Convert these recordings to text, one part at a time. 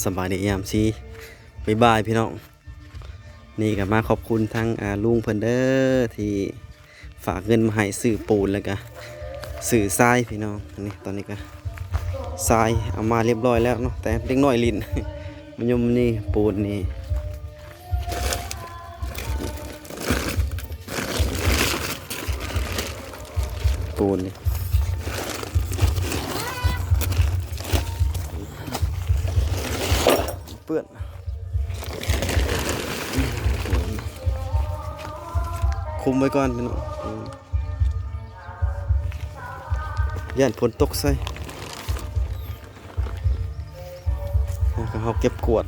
สบายดียามซีบ๊ายบายพี่น้องนี่ก็มาขอบคุณทั้งลุงเพิ่นเด้อที่ฝากเงินมาให้ซื้อปูนแล้วก็ซื้อทรายพี่น้องนี่ตอนนี้ก็ทรายเอามาเรียบร้อยแล้วเนาะแต่เล็กน้อยลิ้น มันยมนี่ปูนนี่ปูนนี่เปื้อนคุมไว้ก่อนพี่น้องย่านฝนตกใส่แล้วก็เขาเก็บกวด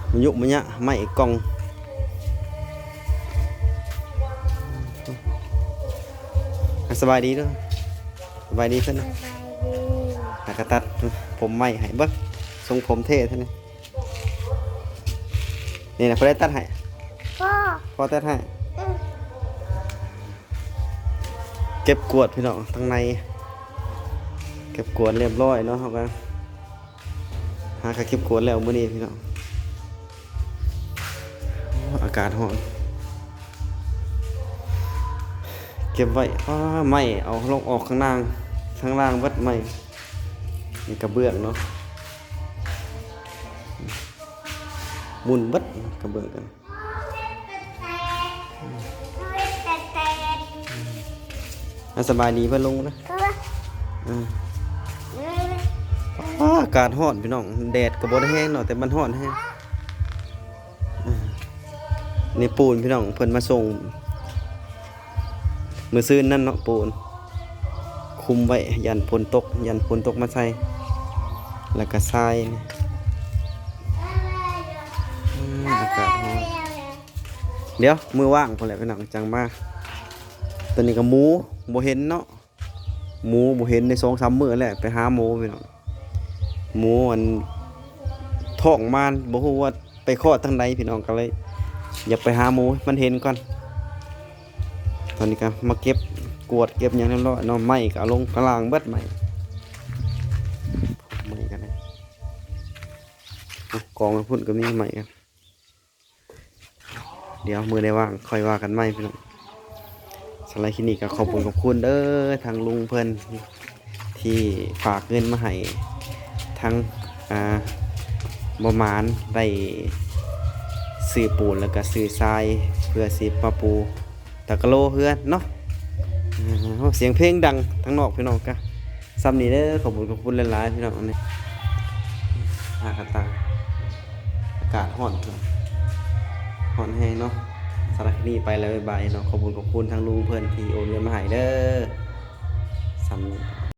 มันยุบมันยะไม่กล่องสบายดีด้วยสบายดีเพื่อนนะกระตัดผมไม่ให้เบิ้งทรงผมเท่ท่านนี่นะพอได้ตัดให้พอตัดให้เก็บกวดพี่น้องข้างในเก็บกวดเรียบร้อยเนาะเขาก็หาเก็บกวดแล้วมื้อนี้พี่น้องอากาศร้อนเก็บไว้ไม่เอาลงออกข้างล่างวัดไม่นี่กระเบื้องเนาะมุนวัดกระเบื้องกันสบายดีเพื่อนลงนะอากาศร้อนพี่น้องแดดกระบอกแห้งเนาะแต่มันร้อนแห้งนี่ปูนพี่น้องเพิ่นมาส่งมือซื้อนั่นเนาะปูนคุมไว้ยันฝนตกมาใส่แล้วก็ทรายอากาศร้อนเดี๋ยวมือว่างพอแล้วพี่น้องจังมาตอนนี้ก็หมูบ่เห็นเนาะหมูบ่เห็นใน2-3 มื้อแล้วไปหาหมูพี่น้องหมูมันท้องมันบ่ฮู้ว่าไปคลอดทางใดพี่น้องก็เลยอยากไปหาหมูมันเห็นก่อนตอนนี้ก็มาเก็บกวดเก็บอย่างเรียบร้อยเนาะไม้ก็เอาลงกลางเบิดไม้กันนะกองพุ่นก็มีไม้กันเดี๋ยวมือได้ว่างค่อยว่ากันไม้พี่น้องสไลด์คลินิกก็ขอบคุณเด้อทางลุงเพิ่นที่ฝากเงินมาให้ทั้งประมาณได้ซื้อปูนแล้วก็ซื้อทรายเพื่อสิมาปูตะกะโลเพื่อนเนาะเสียงเพลงดังทั้งนอกพี่น้องก็ซ้ำนี้เด้อขอบคุณหลายๆพี่น้องนี่อากาศร้อนแห้งเนาะสารคดีไปแล้วบ๊ายบายเนาะขอบคุณทางลุงเพื่อนที่โอนเงินมาให้เด้อซ้ำ